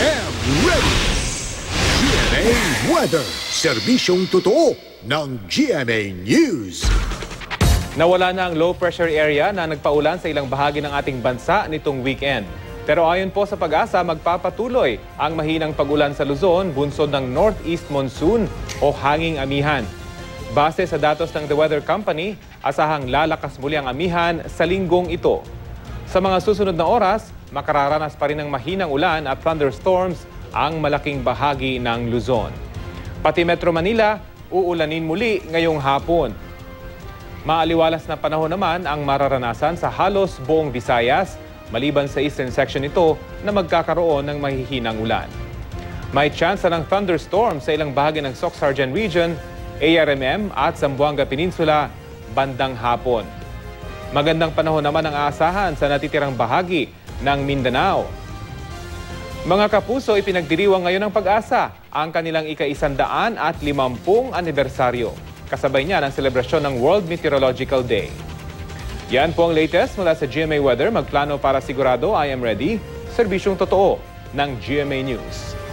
am ready! GMA Weather, serbisyong totoo ng GMA News. Nawala na ang low pressure area na nagpaulan sa ilang bahagi ng ating bansa nitong weekend. Pero ayon po sa Pag-asa, magpapatuloy ang mahinang pag-ulan sa Luzon, bunsod ng northeast monsoon o hanging amihan. Base sa datos ng The Weather Company, asahang lalakas muli ang amihan sa linggong ito. Sa mga susunod na oras, makararanas pa rin ng mahinang ulan at thunderstorms ang malaking bahagi ng Luzon. Pati Metro Manila, uulanin muli ngayong hapon. Maaliwalas na panahon naman ang mararanasan sa halos buong Visayas, maliban sa eastern section nito na magkakaroon ng mahihinang ulan. May tsansa ng thunderstorm sa ilang bahagi ng Soc-Sargen Region, ARMM at Zamboanga Peninsula bandang hapon. Magandang panahon naman ang aasahan sa natitirang bahagi ng Mindanao. Mga kapuso, ipinagdiriwang ngayon ng Pag-asa ang kanilang ika-150 anibersaryo. Kasabay niya ang selebrasyon ng World Meteorological Day. Yan po ang latest mula sa GMA Weather. Magplano para sigurado, I am ready. Serbisyong totoo ng GMA News.